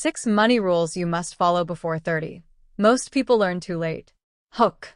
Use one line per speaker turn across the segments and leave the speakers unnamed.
6 money rules you must follow before 30. Most people learn too late. Hook.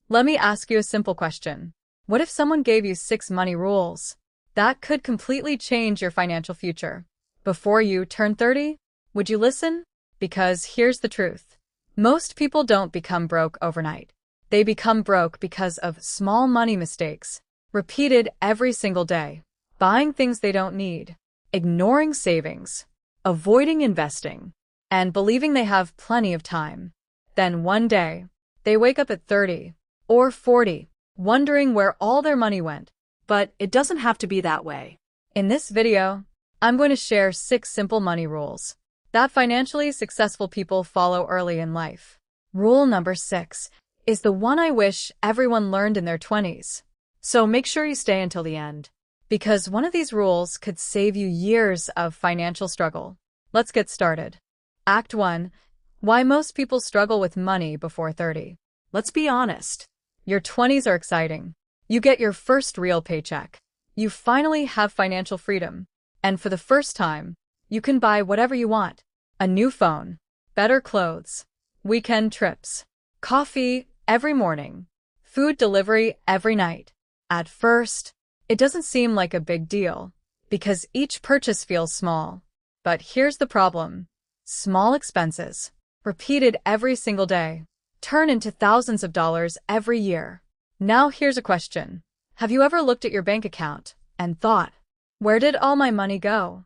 Let me ask you a simple question. What if someone gave you 6 money rules that could completely change your financial future before you turn 30? Would you listen? Because here's the truth. Most people don't become broke overnight. They become broke because of small money mistakes, repeated every single day. Buying things they don't need, ignoring savings, avoiding investing, and believing they have plenty of time. Then one day, they wake up at 30 or 40, wondering where all their money went.
But it doesn't have to be that way.
In this video, I'm going to share 6 simple money rules that financially successful people follow early in life. Rule number 6 is the one I wish everyone learned in their 20s. So make sure you stay until the end, because one of these rules could save you years of financial struggle. Let's get started. Act 1. Why most people struggle with money before 30.
Let's be honest.
Your 20s are exciting. You get your first real paycheck. You finally have financial freedom. And for the first time, you can buy whatever you want. A new phone, better clothes, weekend trips, coffee every morning, food delivery every night. At first, it doesn't seem like a big deal, because each purchase feels small. But here's the problem. Small expenses, repeated every single day, turn into thousands of dollars every year. Now here's a question. Have you ever looked at your bank account and thought, where did all my money go?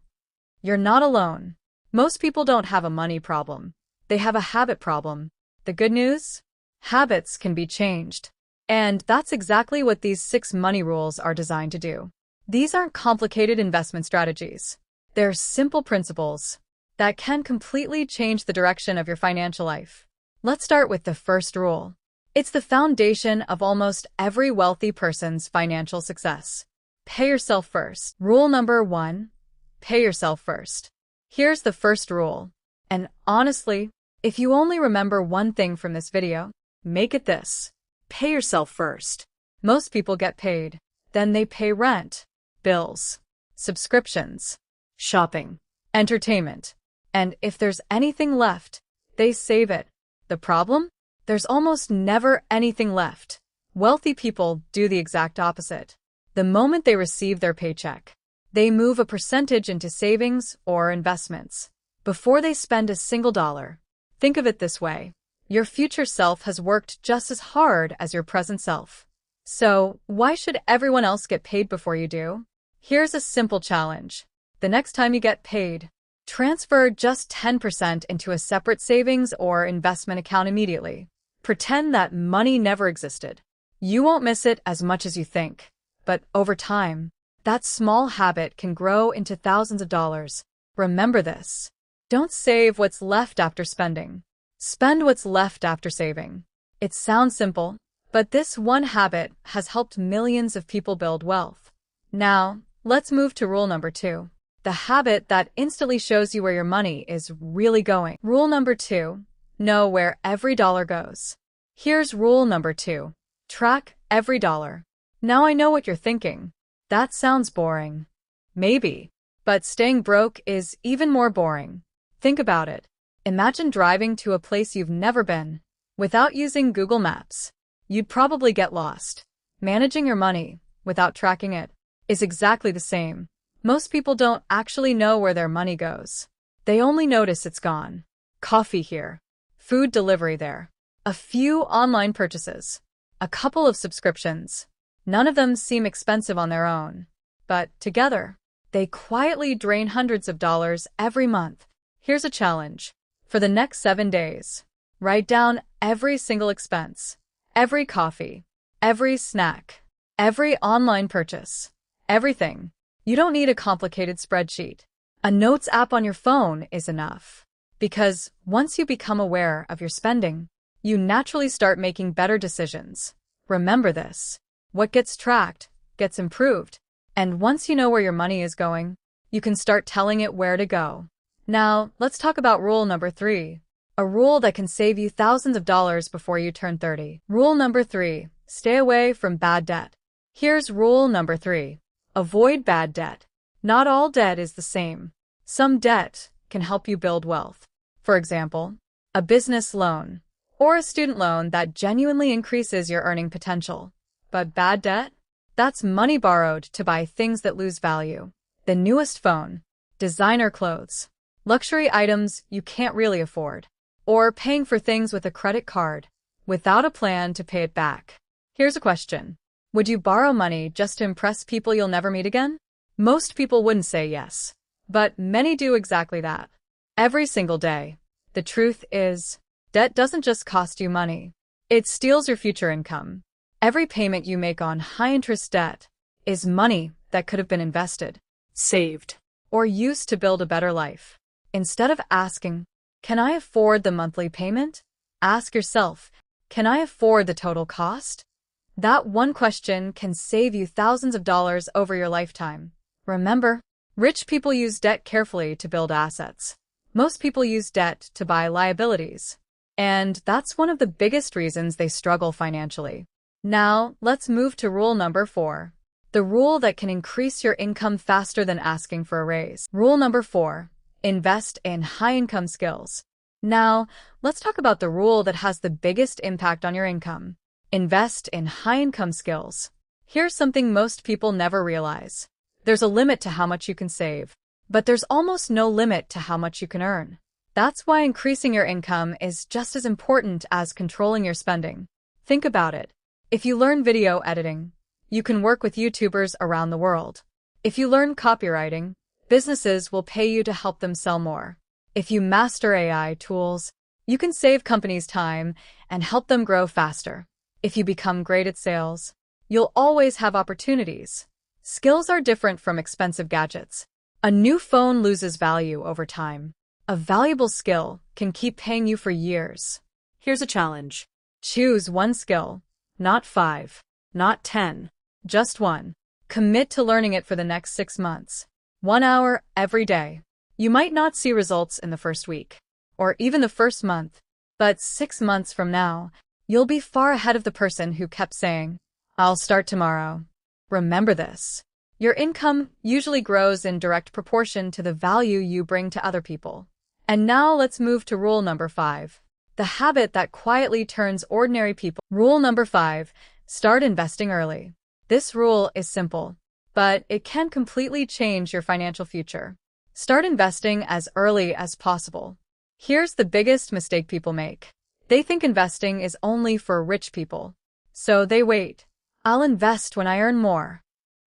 You're not alone. Most people don't have a money problem. They have a habit problem. The good news? Habits can be changed. And that's exactly what these 6 money rules are designed to do. These aren't complicated investment strategies. They're simple principles that can completely change the direction of your financial life. Let's start with the first rule. It's the foundation of almost every wealthy person's financial success. Pay yourself first. Rule number 1. Pay yourself first. Here's the first rule. And honestly, if you only remember one thing from this video, make it this.
Pay yourself first.
Most people get paid. Then they pay rent, bills, subscriptions, shopping, entertainment. And if there's anything left, they save it. The problem? There's almost never anything left. Wealthy people do the exact opposite. The moment they receive their paycheck, they move a percentage into savings or investments before they spend a single dollar. Think of it this way. Your future self has worked just as hard as your present self. So, why should everyone else get paid before you do? Here's a simple challenge. The next time you get paid, transfer just 10% into a separate savings or investment account immediately. Pretend that money never existed. You won't miss it as much as you think. But over time, that small habit can grow into thousands of dollars. Remember this. Don't save what's left after spending. Spend what's left after saving. It sounds simple, but this one habit has helped millions of people build wealth. Now, let's move to rule number 2. The habit that instantly shows you where your money is really going. Rule number 2. Know where every dollar goes. Here's rule number 2. Track every dollar. Now I know what you're thinking. That sounds boring. Maybe. But staying broke is even more boring. Think about it. Imagine driving to a place you've never been. Without using Google Maps, you'd probably get lost. Managing your money, without tracking it, is exactly the same. Most people don't actually know where their money goes. They only notice it's gone. Coffee here. Food delivery there. A few online purchases. A couple of subscriptions. None of them seem expensive on their own. But together, they quietly drain hundreds of dollars every month. Here's a challenge. For the next 7 days, write down every single expense, every coffee, every snack, every online purchase, everything. You don't need a complicated spreadsheet. A notes app on your phone is enough. Because once you become aware of your spending, you naturally start making better decisions. Remember this. What gets tracked gets improved. And once you know where your money is going, you can start telling it where to go. Now, let's talk about rule number 3, a rule that can save you thousands of dollars before you turn 30. Rule number 3, stay away from bad debt. Here's rule number 3, avoid bad debt. Not all debt is the same. Some debt can help you build wealth, For example, a business loan or a student loan that genuinely increases your earning potential. But bad debt? That's money borrowed to buy things that lose value. The newest phone, designer clothes, luxury items you can't really afford, or paying for things with a credit card without a plan to pay it back. Here's a question. Would you borrow money just to impress people you'll never meet again? Most people wouldn't say yes, but many do exactly that. Every single day. The truth is, debt doesn't just cost you money. It steals your future income. Every payment you make on high-interest debt is money that could have been invested,
Saved.
or used to build a better life. Instead of asking, "Can I afford the monthly payment?" ask yourself, "Can I afford the total cost?" That one question can save you thousands of dollars over your lifetime. Remember, rich people use debt carefully to build assets. Most people use debt to buy liabilities. And that's one of the biggest reasons they struggle financially. Now, let's move to rule number 4. The rule that can increase your income faster than asking for a raise. Rule number 4. Invest in high-income skills. Now, let's talk about the rule that has the biggest impact on your income. Invest in high-income skills. Here's something most people never realize. There's a limit to how much you can save, but there's almost no limit to how much you can earn. That's why increasing your income is just as important as controlling your spending. Think about it. If you learn video editing, you can work with YouTubers around the world. If you learn copywriting, businesses will pay you to help them sell more. If you master AI tools, you can save companies time and help them grow faster. If you become great at sales, you'll always have opportunities. Skills are different from expensive gadgets. A new phone loses value over time. A valuable skill can keep paying you for years.
Here's a challenge.
Choose one skill, not 5, not 10, just one. Commit to learning it for the next 6 months. 1 hour every day. You might not see results in the first week, or even the first month, but 6 months from now, you'll be far ahead of the person who kept saying, "I'll start tomorrow." Remember this. Your income usually grows in direct proportion to the value you bring to other people. And now let's move to rule number 5. The habit that quietly turns ordinary people. Rule number 5. Start investing early. This rule is simple, but it can completely change your financial future. Start investing as early as possible. Here's the biggest mistake people make. They think investing is only for rich people. So they wait. I'll invest when I earn more.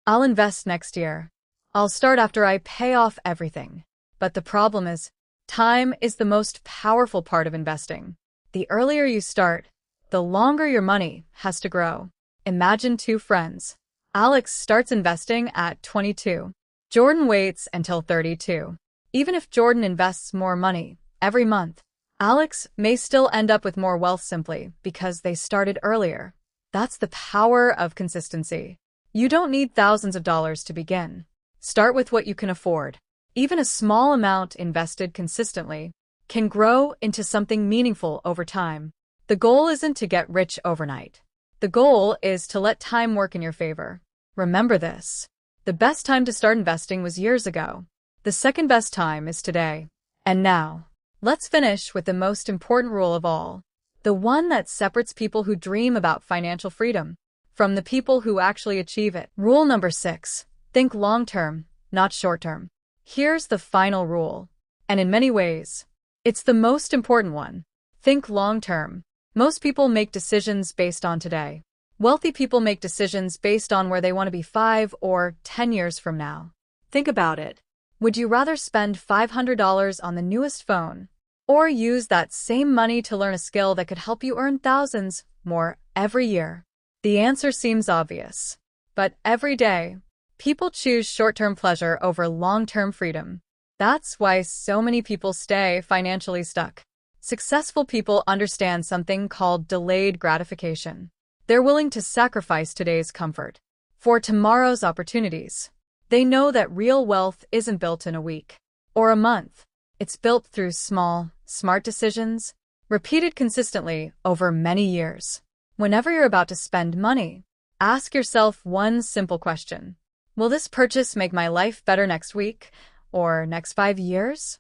I'll invest next year. I'll start after I pay off everything. But the problem is, time is the most powerful part of investing. The earlier you start, the longer your money has to grow. Imagine 2 friends. Alex starts investing at 22. Jordan waits until 32. Even if Jordan invests more money every month, Alex may still end up with more wealth simply because they started earlier. That's the power of consistency. You don't need thousands of dollars to begin. Start with what you can afford. Even a small amount invested consistently can grow into something meaningful over time. The goal isn't to get rich overnight. The goal is to let time work in your favor. Remember this. The best time to start investing was years ago. The second best time is today. And now, let's finish with the most important rule of all. The one that separates people who dream about financial freedom from the people who actually achieve it. Rule number 6. Think long-term, not short-term. Here's the final rule. And in many ways, it's the most important one. Think long-term. Most people make decisions based on today. Wealthy people make decisions based on where they want to be 5 or 10 years from now. Think about it. Would you rather spend $500 on the newest phone, or use that same money to learn a skill that could help you earn thousands more every year? The answer seems obvious. But every day, people choose short-term pleasure over long-term freedom. That's why so many people stay financially stuck. Successful people understand something called delayed gratification. They're willing to sacrifice today's comfort for tomorrow's opportunities. They know that real wealth isn't built in a week or a month. It's built through small, smart decisions, repeated consistently over many years. Whenever you're about to spend money, ask yourself one simple question. Will this purchase make my life better next week or next 5 years?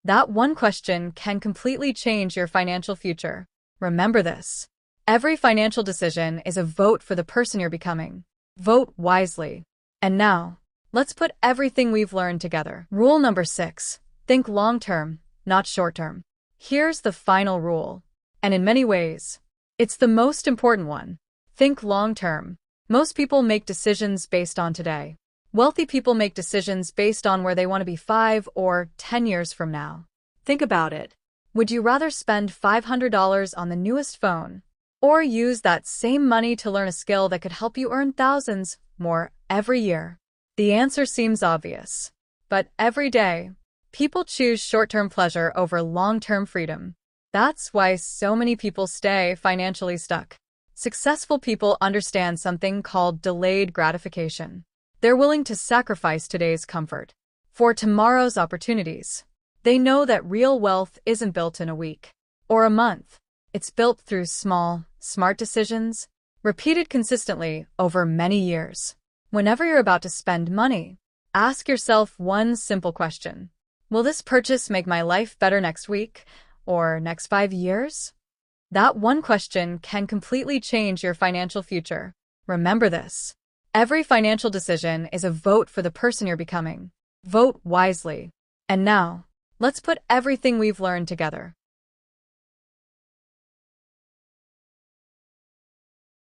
That one question can completely change your financial future. Remember this. Every financial decision is a vote for the person you're becoming. Vote wisely. And now, let's put everything we've learned together. Rule number 6. Think long-term, not short-term. Here's the final rule. And in many ways, it's the most important one. Think long-term. Most people make decisions based on today. Wealthy people make decisions based on where they want to be 5 or 10 years from now.
Think about it.
Would you rather spend $500 on the newest phone, or use that same money to learn a skill that could help you earn thousands more every year? The answer seems obvious. But every day, people choose short-term pleasure over long-term freedom. That's why so many people stay financially stuck. Successful people understand something called delayed gratification. They're willing to sacrifice today's comfort for tomorrow's opportunities. They know that real wealth isn't built in a week or a month. It's built through small, smart decisions, repeated consistently over many years. Whenever you're about to spend money, ask yourself one simple question. Will this purchase make my life better next week or next 5 years? That one question can completely change your financial future. Remember this. Every financial decision is a vote for the person you're becoming. Vote wisely. And now, let's put everything we've learned together.